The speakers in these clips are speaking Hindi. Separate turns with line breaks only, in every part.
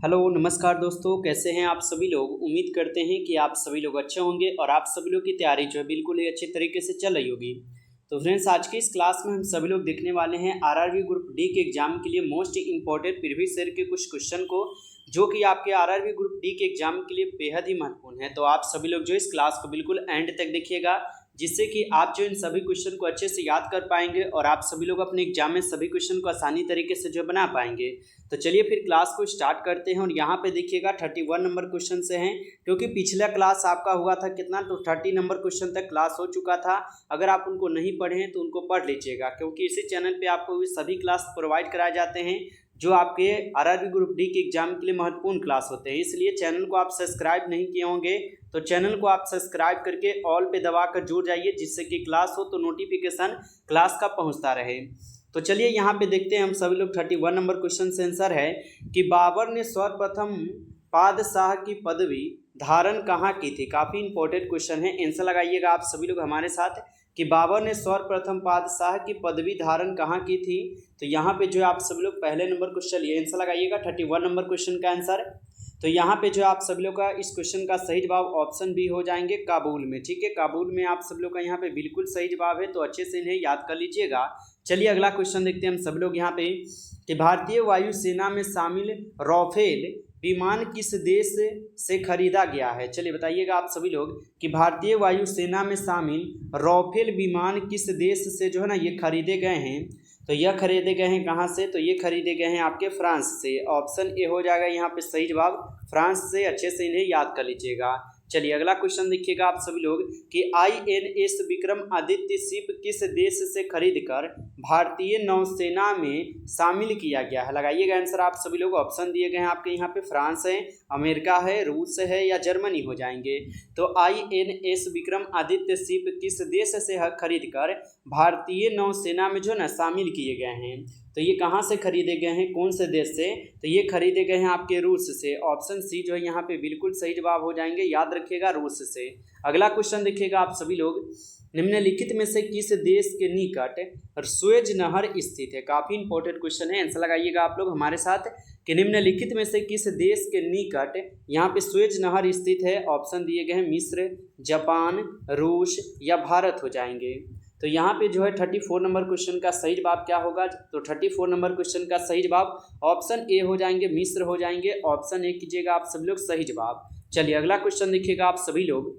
हेलो नमस्कार दोस्तों, कैसे हैं आप सभी लोग। उम्मीद करते हैं कि आप सभी लोग अच्छे होंगे और आप सभी लोग की तैयारी जो है बिल्कुल ही अच्छे तरीके से चल रही होगी। तो फ्रेंड्स, आज की इस क्लास में हम सभी लोग देखने वाले हैं आरआरबी ग्रुप डी के एग्जाम के लिए मोस्ट इंपॉर्टेंट प्रीवियस ईयर के कुछ क्वेश्चन को, जो कि आपके आरआरबी ग्रुप डी के एग्जाम के लिए बेहद ही महत्वपूर्ण है। तो आप सभी लोग जो इस क्लास को बिल्कुल एंड तक देखिएगा, जिससे कि आप जो इन सभी क्वेश्चन को अच्छे से याद कर पाएंगे और आप सभी लोग अपने एग्जाम में सभी क्वेश्चन को आसानी तरीके से जो बना पाएंगे। तो चलिए फिर क्लास को स्टार्ट करते हैं। और यहाँ पे देखिएगा 31 नंबर क्वेश्चन से हैं, क्योंकि पिछला क्लास आपका हुआ था कितना, तो 30 नंबर क्वेश्चन तक क्लास हो चुका था। अगर आप उनको नहीं पढ़े हैं तो उनको पढ़ लीजिएगा, क्योंकि इसी चैनल पे आपको सभी क्लास प्रोवाइड कराए जाते हैं जो आपके आरआरबी ग्रुप डी के एग्जाम के लिए महत्वपूर्ण क्लास होते हैं। इसलिए चैनल को आप सब्सक्राइब नहीं किए होंगे तो चैनल को आप सब्सक्राइब करके ऑल पे दबा कर जुड़ जाइए, जिससे कि क्लास हो तो नोटिफिकेशन क्लास का पहुंचता रहे। तो चलिए यहाँ पे देखते हैं हम सभी लोग 31 नंबर क्वेश्चन से आंसर है कि बाबर ने सर्वप्रथम पादशाह की पदवी धारण कहाँ की थी। काफ़ी इंपॉर्टेंट क्वेश्चन है, आंसर लगाइएगा आप सभी लोग हमारे साथ कि बाबर ने सर्वप्रथम पादशाह की पदवी धारण कहाँ की थी। तो यहाँ पे जो आप सभी लोग पहले नंबर क्वेश्चन लिए आंसर लगाइएगा 31 नंबर क्वेश्चन का आंसर। तो यहाँ पे जो आप सभी लोग का इस क्वेश्चन का सही जवाब ऑप्शन बी हो जाएंगे, काबुल में। ठीक है, काबुल में आप सभी लोग का यहाँ पे बिल्कुल सही जवाब है, तो अच्छे से इन्हें याद कर लीजिएगा। चलिए अगला क्वेश्चन देखते हैं हम सभी लोग यहाँ पे कि भारतीय वायुसेना में शामिल राफेल विमान किस देश से खरीदा गया है। चलिए बताइएगा आप सभी लोग कि भारतीय वायुसेना में शामिल राफेल विमान किस देश से जो है ना ये खरीदे गए हैं। तो यह खरीदे गए हैं कहाँ से, तो ये खरीदे गए हैं आपके फ्रांस से। ऑप्शन ए हो जाएगा यहाँ पे सही जवाब, फ्रांस से। अच्छे से इन्हें याद कर लीजिएगा। चलिए अगला क्वेश्चन देखिएगा आप सभी लोग कि आईएनएस विक्रम आदित्य शिप किस देश से खरीदकर भारतीय नौसेना में शामिल किया गया है। लगाइएगा आंसर आप सभी लोग। ऑप्शन दिए गए हैं आपके यहाँ पे, फ्रांस है, अमेरिका है, रूस है या जर्मनी हो जाएंगे। तो आईएनएस विक्रम आदित्य शिप किस देश से खरीदकर भारतीय नौसेना में जो है ना शामिल किए गए हैं। तो ये कहाँ से खरीदे गए हैं, कौन से देश से, तो ये खरीदे गए हैं आपके रूस से। ऑप्शन सी जो है यहाँ पे बिल्कुल सही जवाब हो जाएंगे, याद रखिएगा रूस से। अगला क्वेश्चन देखिएगा आप सभी लोग, निम्नलिखित में से किस देश के निकट सुएज नहर स्थित है। काफ़ी इंपॉर्टेंट क्वेश्चन है, आंसर लगाइएगा आप लोग हमारे साथ कि निम्नलिखित में से किस देश के निकट यहाँ पे सुएज नहर स्थित है। ऑप्शन दिए गए हैं मिस्र, जापान, रूस या भारत हो जाएंगे। तो यहाँ पे जो है 34 नंबर क्वेश्चन का सही जवाब क्या होगा, तो 34 नंबर क्वेश्चन का सही जवाब ऑप्शन ए हो जाएंगे, मिस्र हो जाएंगे। ऑप्शन ए कीजिएगा आप सभी लोग सही जवाब। चलिए अगला क्वेश्चन देखिएगा आप सभी लोग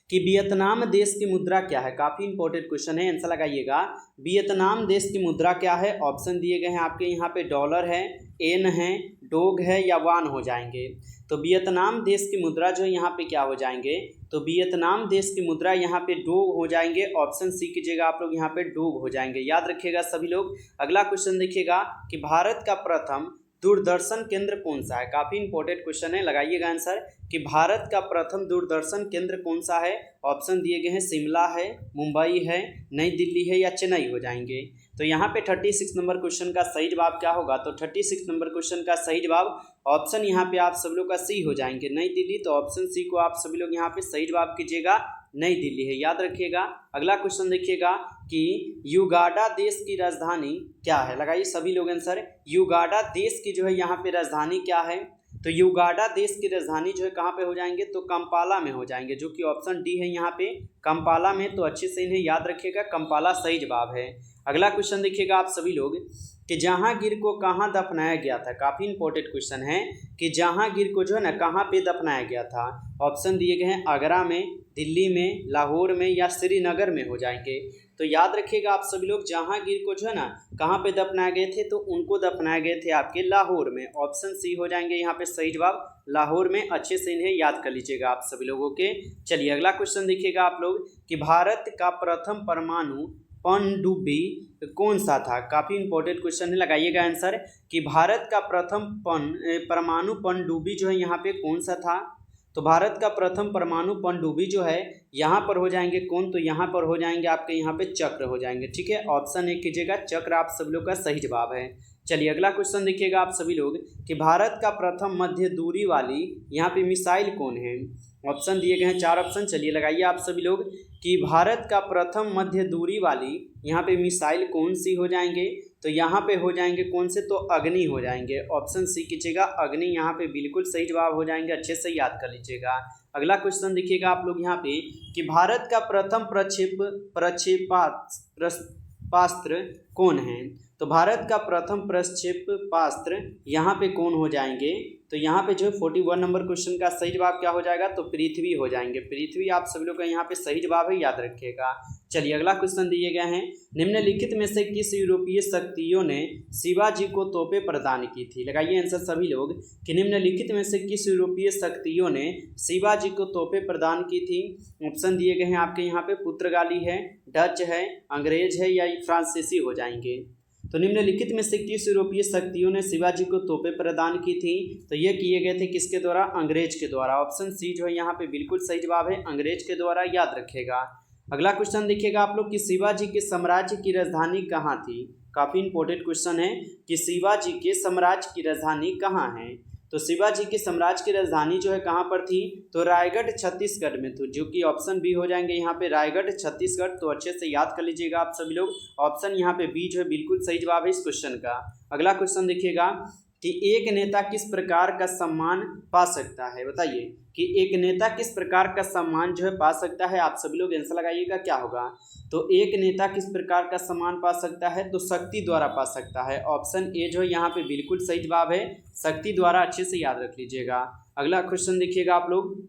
कि वियतनाम देश की मुद्रा क्या है। काफ़ी इंपॉर्टेंट क्वेश्चन है, आंसर लगाइएगा। वियतनाम देश की मुद्रा क्या है। ऑप्शन दिए गए हैं आपके यहाँ पे डॉलर है, एन है, डोग है या वान हो जाएंगे। तो वियतनाम देश की मुद्रा जो है यहाँ पे क्या हो जाएंगे, तो वियतनाम देश की मुद्रा यहाँ पे डोग हो जाएंगे। ऑप्शन सी कीजिएगा आप लोग, यहाँ पे डोग हो जाएंगे, याद रखिएगा सभी लोग। अगला क्वेश्चन देखिएगा कि भारत का प्रथम दूरदर्शन केंद्र कौन सा है। काफ़ी इंपॉर्टेंट क्वेश्चन है, लगाइएगा आंसर कि भारत का प्रथम दूरदर्शन केंद्र कौन सा है। ऑप्शन दिए गए हैं शिमला है, मुंबई है, नई दिल्ली है या चेन्नई हो जाएंगे। तो यहाँ पे 36 नंबर क्वेश्चन का सही जवाब क्या होगा, तो 36 नंबर क्वेश्चन का सही जवाब ऑप्शन यहाँ पे आप सब लोग का सी हो जाएंगे, नई दिल्ली। तो ऑप्शन सी को आप सभी लोग यहाँ पे सही जवाब कीजिएगा, नई दिल्ली है, याद रखिएगा। अगला क्वेश्चन देखिएगा कि युगांडा देश की राजधानी क्या है। लगाइए सभी लोग आंसर, युगांडा देश की जो है यहाँ पे राजधानी क्या है। तो युगांडा देश की राजधानी जो है कहाँ पे हो जाएंगे, तो कंपाला में हो जाएंगे, जो कि ऑप्शन डी है यहाँ पे, कंपाला में। तो अच्छे से इन्हें याद रखिएगा, कंपाला सही जवाब है। अगला क्वेश्चन देखिएगा आप सभी लोग कि जहांगीर को कहाँ दफनाया गया था। काफ़ी इंपॉर्टेंट क्वेश्चन है कि जहांगीर को जो है ना कहाँ पे दफनाया गया था। ऑप्शन दिए गए हैं आगरा में, दिल्ली में, लाहौर में या श्रीनगर में हो जाएंगे। तो याद रखिएगा आप सभी लोग, जहांगीर को जो है ना कहाँ पे दफनाए गए थे, तो उनको दफनाए गए थे आपके लाहौर में। ऑप्शन सी हो जाएंगे यहाँ पे सही जवाब, लाहौर में। अच्छे से इन्हें याद कर लीजिएगा आप सभी लोगों के। चलिए अगला क्वेश्चन देखिएगा आप लोग कि भारत का प्रथम परमाणु पनडुब्बी कौन सा था। काफ़ी इंपॉर्टेंट क्वेश्चन है, लगाइएगा आंसर कि भारत का प्रथम परमाणु पनडुब्बी जो है यहाँ पे कौन सा था। तो भारत का प्रथम परमाणु पनडुब्बी जो है यहाँ पर हो जाएंगे कौन, तो यहाँ पर हो जाएंगे आपके यहाँ पे चक्र हो जाएंगे। ठीक है, ऑप्शन ए कीजिएगा, चक्र आप सभी लोग का सही जवाब है। चलिए अगला क्वेश्चन देखिएगा आप सभी लोग कि भारत का प्रथम मध्य दूरी वाली यहाँ पे मिसाइल कौन है। ऑप्शन दिए गए हैं 4 ऑप्शन। चलिए लगाइए आप सभी लोग कि भारत का प्रथम मध्य दूरी वाली यहाँ पे मिसाइल कौन सी हो जाएंगे। तो यहाँ पे हो जाएंगे कौन से, तो अग्नि हो जाएंगे। ऑप्शन सी कीजिएगा, अग्नि यहाँ पे बिल्कुल सही जवाब हो जाएंगे, अच्छे से याद कर लीजिएगा। अगला क्वेश्चन देखिएगा आप लोग यहाँ पे कि भारत का प्रथम प्रक्षेपास्त्र कौन है। तो भारत का प्रथम प्रक्षेपास्त्र यहाँ पे कौन हो जाएंगे, तो यहाँ पे जो है 41 नंबर क्वेश्चन का सही जवाब क्या हो जाएगा, तो पृथ्वी हो जाएंगे। पृथ्वी आप सभी लोग का यहाँ पे सही जवाब है, याद रखिएगा। चलिए अगला क्वेश्चन दिए गए हैं, निम्नलिखित में से किस यूरोपीय शक्तियों ने शिवाजी को तोपें प्रदान की थी। लगाइए आंसर सभी लोग कि निम्नलिखित में से किस यूरोपीय शक्तियों ने शिवाजी को तोपें प्रदान की थी। ऑप्शन दिए गए हैं आपके यहाँ पे, पुर्तगाली है, डच है, अंग्रेज है या फ्रांसीसी हो जाएंगे। तो निम्नलिखित में से किस यूरोपीय शक्तियों ने शिवाजी को तोपें प्रदान की थी, तो ये किए गए थे किसके द्वारा, अंग्रेज के द्वारा। ऑप्शन सी जो है यहाँ पे बिल्कुल सही जवाब है, अंग्रेज के द्वारा, याद रखिएगा। अगला क्वेश्चन देखिएगा आप लोग कि शिवाजी के साम्राज्य की राजधानी कहाँ थी। काफी इंपॉर्टेंट क्वेश्चन है कि शिवाजी के साम्राज्य की राजधानी कहाँ है। तो शिवाजी के साम्राज्य की राजधानी जो है कहाँ पर थी, तो रायगढ़ छत्तीसगढ़ में थी, जो कि ऑप्शन बी हो जाएंगे यहाँ पे, रायगढ़ छत्तीसगढ़। तो अच्छे से याद कर लीजिएगा आप सभी लोग, ऑप्शन यहाँ पे बी जो है बिल्कुल सही जवाब है इस क्वेश्चन का। अगला क्वेश्चन देखिएगा कि एक नेता किस प्रकार का सम्मान पा सकता है। बताइए कि एक नेता किस प्रकार का सम्मान जो है पा सकता है। आप सभी लोग आंसर लगाइएगा क्या होगा। तो एक नेता किस प्रकार का सम्मान पा सकता है, तो शक्ति द्वारा पा सकता है। ऑप्शन ए जो है यहाँ पे बिल्कुल सही जवाब है, शक्ति द्वारा, अच्छे से याद रख लीजिएगा। अगला क्वेश्चन देखिएगा आप लोग,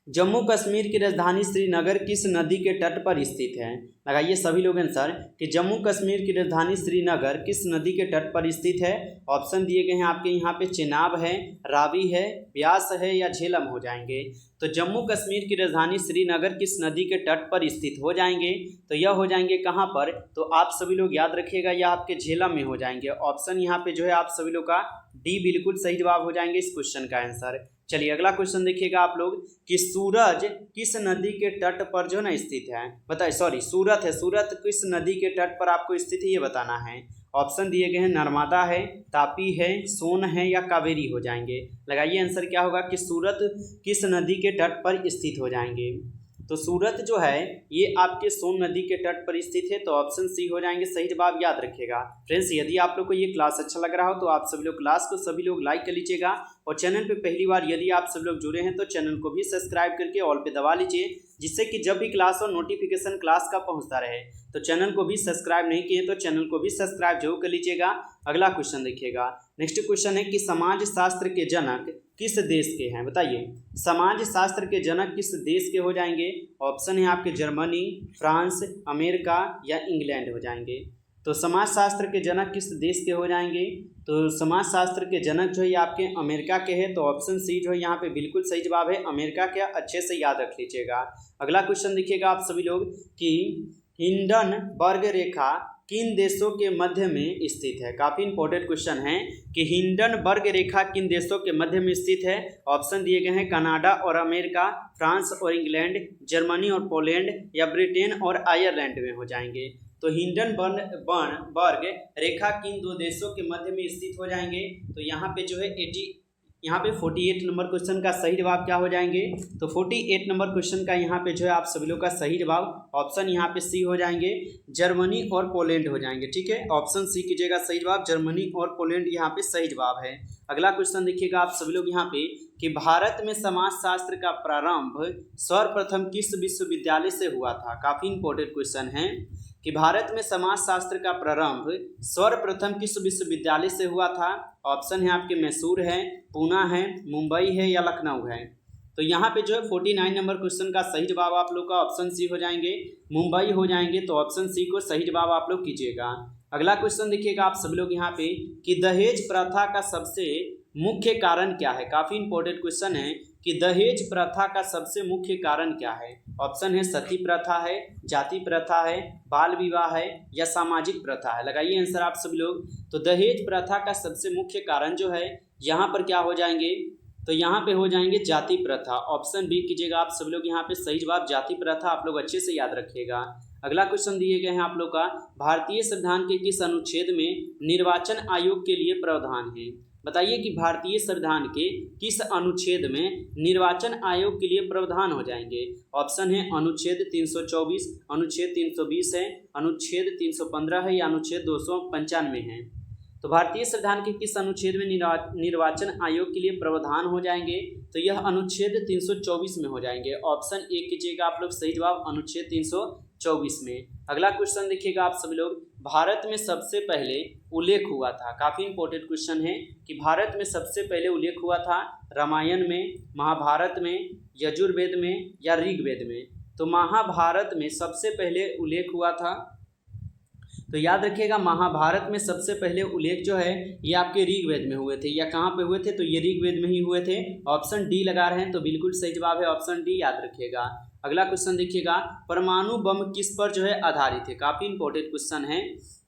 जम्मू कश्मीर की राजधानी श्रीनगर किस नदी के तट पर स्थित है। लगाइए सभी लोग आंसर कि जम्मू कश्मीर की राजधानी श्रीनगर किस नदी के तट पर स्थित है। ऑप्शन दिए गए हैं आपके यहाँ पे, चेनाब है, रावी है, ब्यास है या झेलम हो जाएंगे। तो जम्मू कश्मीर की राजधानी श्रीनगर किस नदी के तट पर स्थित हो जाएंगे, तो यह हो जाएंगे कहाँ पर, तो आप सभी लोग याद रखिएगा, यह आपके झेलम में हो जाएंगे। ऑप्शन यहाँ पे जो है आप सभी लोग का डी बिल्कुल सही जवाब हो जाएंगे इस क्वेश्चन का आंसर। चलिए अगला क्वेश्चन देखिएगा आप लोग कि सूरज किस नदी के तट पर जो ना स्थित है। बताइए, सॉरी सूरत है, सूरत किस नदी के तट पर आपको स्थित है ये बताना है। ऑप्शन दिए गए हैं, नर्मदा है, तापी है, सोन है या कावेरी हो जाएंगे। लगाइए आंसर क्या होगा कि सूरत किस नदी के तट पर स्थित हो जाएंगे। तो सूरत जो है ये आपके सोन नदी के तट पर स्थित है, तो ऑप्शन सी हो जाएंगे सही जवाब, याद रखिएगा। फ्रेंड्स यदि आप लोग को ये क्लास अच्छा लग रहा हो तो आप सभी लोग क्लास को सभी लोग लाइक कर लीजिएगा, और चैनल पे पहली बार यदि आप सब लोग जुड़े हैं तो चैनल को भी सब्सक्राइब करके ऑल पे दबा लीजिए, जिससे कि जब भी क्लास हो नोटिफिकेशन क्लास का पहुंचता रहे। तो चैनल को भी सब्सक्राइब नहीं किए तो चैनल को भी सब्सक्राइब जरूर कर लीजिएगा। अगला क्वेश्चन देखिएगा, नेक्स्ट क्वेश्चन है कि समाज शास्त्र के जनक किस देश के हैं। बताइए समाज शास्त्र के जनक किस देश के हो जाएंगे। ऑप्शन है आपके जर्मनी, फ्रांस, अमेरिका या इंग्लैंड हो जाएंगे। तो समाज शास्त्र के जनक किस देश के हो जाएंगे, तो समाज शास्त्र के जनक जो है आपके अमेरिका के हैं। तो ऑप्शन सी जो है यहाँ पे बिल्कुल सही जवाब है, अमेरिका के, अच्छे से याद रख लीजिएगा। अगला क्वेश्चन देखिएगा आप सभी लोग कि हिंडनबर्ग रेखा किन देशों के मध्य में स्थित है। काफ़ी इंपॉर्टेंट क्वेश्चन है कि हिंडनबर्ग रेखा किन देशों के मध्य में स्थित है। ऑप्शन दिए गए हैं, कनाडा और अमेरिका, फ्रांस और इंग्लैंड, जर्मनी और पोलैंड या ब्रिटेन और आयरलैंड में हो जाएंगे। तो हिंडनबर्ग रेखा किन दो देशों के मध्य में स्थित हो जाएंगे, तो यहाँ पे जो है 48 नंबर क्वेश्चन का सही जवाब क्या हो जाएंगे, तो 48 नंबर क्वेश्चन का यहाँ पे जो है आप सभी लोग का सही जवाब ऑप्शन यहाँ पे सी हो जाएंगे, जर्मनी और पोलैंड हो जाएंगे। ठीक है, ऑप्शन सी कीजिएगा सही जवाब, जर्मनी और पोलैंड यहाँ पे सही जवाब है। अगला क्वेश्चन देखिएगा आप सभी लोग यहाँ पे कि भारत में समाजशास्त्र का प्रारंभ सर्वप्रथम किस विश्वविद्यालय से हुआ था। काफ़ी इंपॉर्टेंट क्वेश्चन है कि भारत में समाजशास्त्र का प्रारंभ सर्वप्रथम किस विश्वविद्यालय से हुआ था। ऑप्शन है आपके मैसूर है, पूना है, मुंबई है या लखनऊ है। तो यहाँ पे जो है 49 नंबर क्वेश्चन का सही जवाब आप लोग का ऑप्शन सी हो जाएंगे, मुंबई हो जाएंगे। तो ऑप्शन सी को सही जवाब आप लोग कीजिएगा। अगला क्वेश्चन देखिएगा आप सभी लोग यहाँ पे कि दहेज प्रथा का सबसे मुख्य कारण क्या है। काफ़ी इंपॉर्टेंट क्वेश्चन है कि दहेज प्रथा का सबसे मुख्य कारण क्या है। ऑप्शन है सती प्रथा है, जाति प्रथा है, बाल विवाह है या सामाजिक प्रथा है। लगाइए आंसर आप सभी लोग। तो दहेज प्रथा का सबसे मुख्य कारण जो है यहाँ पर क्या हो जाएंगे, तो यहाँ पे हो जाएंगे जाति प्रथा। ऑप्शन बी कीजिएगा आप सभी लोग यहाँ पे सही जवाब, जाति प्रथा। आप लोग अच्छे से याद रखिएगा। अगला क्वेश्चन दिए गए हैं आप लोग का, भारतीय संविधान के किस अनुच्छेद में निर्वाचन आयोग के लिए प्रावधान है? बताइए कि भारतीय संविधान के किस अनुच्छेद में निर्वाचन आयोग के लिए प्रावधान हो जाएंगे। ऑप्शन है अनुच्छेद 324, अनुच्छेद 320 है, अनुच्छेद 315 है या अनुच्छेद 295 है। तो भारतीय संविधान के किस अनुच्छेद में निर्वाचन आयोग के लिए प्रावधान हो जाएंगे? तो यह अनुच्छेद 324 में हो जाएंगे। ऑप्शन ए कीजिएगा आप लोग सही जवाब, अनुच्छेद 324 में। अगला क्वेश्चन देखिएगा आप सभी लोग, भारत में सबसे पहले उल्लेख हुआ था, काफी इंपॉर्टेंट क्वेश्चन है कि भारत में सबसे पहले उल्लेख हुआ था रामायण में, महाभारत में, यजुर्वेद में या ऋग्वेद में? तो महाभारत में सबसे पहले उल्लेख हुआ था, तो याद रखिएगा महाभारत में सबसे पहले उल्लेख जो है ये आपके ऋग्वेद में हुए थे, या कहाँ पे हुए थे? तो ये ऋग्वेद में ही हुए थे। ऑप्शन डी लगा रहे हैं तो बिल्कुल सही जवाब है ऑप्शन डी, याद रखिएगा। अगला क्वेश्चन देखिएगा, परमाणु बम किस पर जो है आधारित है? काफी इंपॉर्टेंट क्वेश्चन है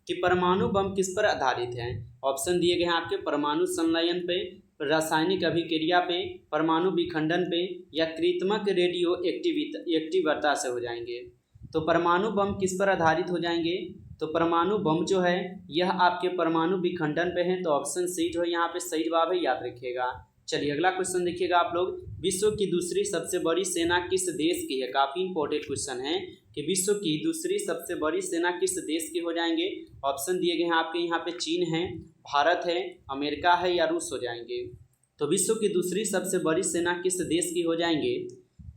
कि परमाणु बम किस पर आधारित है। ऑप्शन दिए गए हैं आपके परमाणु संलयन पे, रासायनिक अभिक्रिया पे, परमाणु विखंडन पे या कृत्रिमक रेडियो एक्टिवता से हो जाएंगे। तो परमाणु बम किस पर आधारित हो जाएंगे? तो परमाणु बम जो है यह आपके परमाणु विखंडन पे है, तो ऑप्शन सी जो है यहाँ पे सही जवाब है, याद रखिएगा। चलिए अगला क्वेश्चन देखिएगा आप लोग, विश्व की दूसरी सबसे बड़ी सेना किस देश की है? काफी इंपॉर्टेंट क्वेश्चन है कि विश्व की दूसरी सबसे बड़ी सेना किस देश की हो जाएंगे। ऑप्शन दिए गए हैं आपके यहाँ पे, चीन है, भारत है, अमेरिका है या रूस हो जाएंगे। तो विश्व की दूसरी सबसे बड़ी सेना किस देश की हो जाएंगे?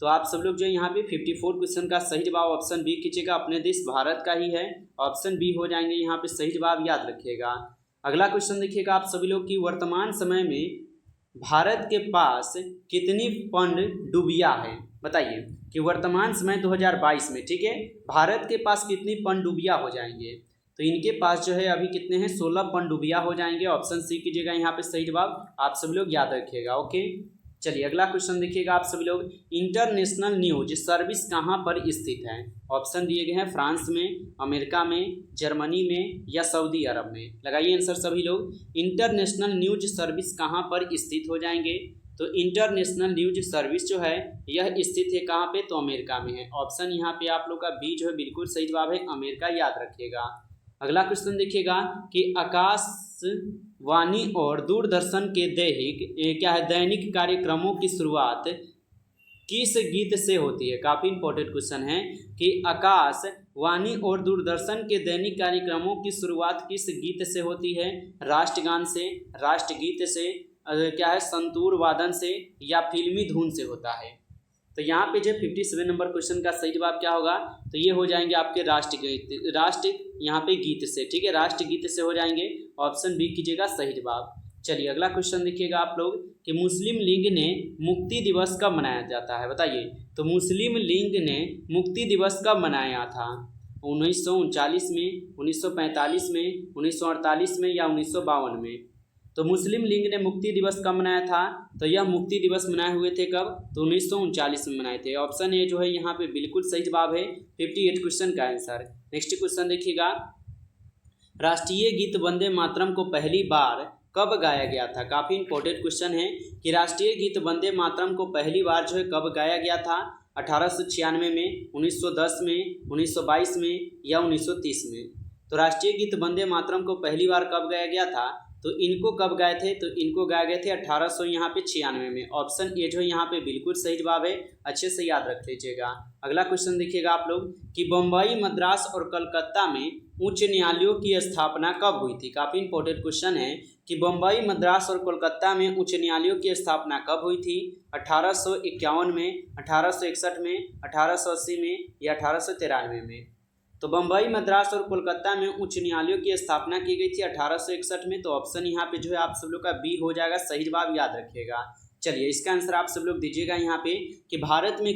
तो आप सब लोग जो यहाँ पे 54 क्वेश्चन का सही जवाब ऑप्शन बी कीजिएगा, अपने देश भारत का ही है, ऑप्शन बी हो जाएंगे यहाँ पे सही जवाब, याद रखिएगा। अगला क्वेश्चन देखिएगा आप सभी लोग की, वर्तमान समय में भारत के पास कितनी पनडुब्बियां है? बताइए कि वर्तमान समय 2022 में, ठीक है, भारत के पास कितनी पनडुब्बियां हो जाएंगे? तो इनके पास जो है अभी कितने हैं? 16 पनडुब्बियां हो जाएंगे। ऑप्शन सी कीजिएगा यहाँ पे सही जवाब, आप सभी लोग याद रखिएगा। ओके चलिए अगला क्वेश्चन देखिएगा आप सभी लोग, इंटरनेशनल न्यूज सर्विस कहाँ पर स्थित है? ऑप्शन दिए गए हैं फ्रांस में, अमेरिका में, जर्मनी में या सऊदी अरब में। लगाइए आंसर सभी लोग, इंटरनेशनल न्यूज सर्विस कहाँ पर स्थित हो जाएंगे? तो इंटरनेशनल न्यूज सर्विस जो है यह स्थित है कहाँ पे? तो अमेरिका में है। ऑप्शन यहाँ पे आप लोग का बी जो है बिल्कुल सही जवाब है, अमेरिका, याद रखिएगा। अगला क्वेश्चन देखिएगा कि आकाशवाणी और दूरदर्शन के दैनिक कार्यक्रमों की शुरुआत किस गीत से होती है? काफी इंपॉर्टेंट क्वेश्चन है कि आकाशवाणी और दूरदर्शन के दैनिक कार्यक्रमों की शुरुआत किस गीत से होती है? राष्ट्रगान से, राष्ट्रगीत से, संतूर वादन से या फिल्मी धुन से होता है। तो यहाँ पे जो 57 नंबर क्वेश्चन का सही जवाब क्या होगा? तो ये हो जाएंगे आपके राष्ट्र यहाँ पे गीत से, ठीक है, राष्ट्रगीत से हो जाएंगे। ऑप्शन बी कीजिएगा सही जवाब। चलिए अगला क्वेश्चन देखिएगा आप लोग कि मुस्लिम लीग ने मुक्ति दिवस कब मनाया जाता है? बताइए। तो मुस्लिम लीग ने मुक्ति दिवस कब मनाया था? 1939 में, 1945 में, 1948 में या 1952 में? तो मुस्लिम लीग ने मुक्ति दिवस कब मनाया था? तो यह मुक्ति दिवस मनाए हुए थे कब? तो 1939 में मनाए थे। ऑप्शन ए जो है यहाँ पे बिल्कुल सही जवाब है, 58 क्वेश्चन का आंसर। नेक्स्ट क्वेश्चन देखिएगा, राष्ट्रीय गीत वंदे मातरम को पहली बार कब गाया गया था? काफी इंपॉर्टेंट क्वेश्चन है कि राष्ट्रीय गीत वंदे मातरम को पहली बार जो है कब गाया गया था? 1896 में, 1910 में, 1922 में या 1930 में? तो राष्ट्रीय गीत वंदे मातरम को पहली बार कब गाया गया था? तो इनको कब गाए थे? तो इनको गाए गए थे 1896 में। ऑप्शन ए जो है यहाँ पे बिल्कुल सही जवाब है, अच्छे से याद रख लीजिएगा। अगला क्वेश्चन देखिएगा आप लोग कि बम्बई, मद्रास और कलकत्ता में उच्च न्यायालयों की स्थापना कब हुई थी? काफी इंपॉर्टेंट क्वेश्चन है कि बम्बई, मद्रास और कोलकाता में उच्च न्यायालयों की स्थापना कब हुई थी? 1851 में, 1861 में, 1880 में या 1893 में? तो बम्बई, मद्रास और कोलकाता में उच्च न्यायालयों की स्थापना की गई थी 1861 में। तो ऑप्शन यहाँ पे जो है आप सब लोग का बी हो जाएगा सही जवाब, याद रखिएगा। चलिए इसका आंसर आप सब लोग दीजिएगा यहाँ पे कि भारत में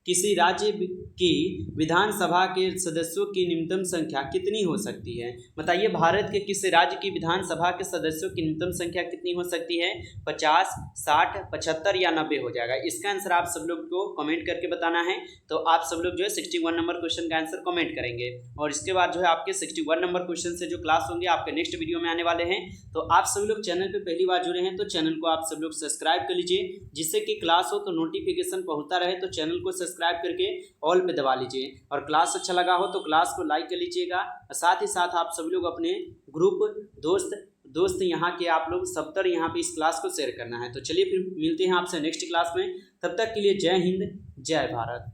किसी राज्य की विधानसभा के सदस्यों की न्यूनतम संख्या कितनी हो सकती है? बताइए भारत के किस राज्य की विधानसभा के सदस्यों की न्यूनतम संख्या कितनी हो सकती है? 50, 60, 75 या 90 हो जाएगा। इसका आंसर आप सब लोग को कमेंट करके बताना है। तो आप सब लोग जो है 61 नंबर क्वेश्चन का आंसर कमेंट करेंगे और इसके बाद जो है आपके 61 नंबर क्वेश्चन से जो क्लास होंगे आपके नेक्स्ट वीडियो में आने वाले हैं। तो आप सभी लोग चैनल पर पहली बार जुड़े हैं तो चैनल को आप सब लोग सब्सक्राइब कर लीजिए, जिससे कि क्लास हो तो नोटिफिकेशन पहुँचता रहे। तो चैनल को सब्सक्राइब करके ऑल पे दबा लीजिए, और क्लास अच्छा लगा हो तो क्लास को लाइक कर लीजिएगा। साथ ही साथ आप सभी लोग अपने ग्रुप दोस्त यहाँ के आप लोग सब तर यहाँ पे इस क्लास को शेयर करना है। तो चलिए फिर मिलते हैं आपसे नेक्स्ट क्लास में, तब तक के लिए जय हिंद जय भारत।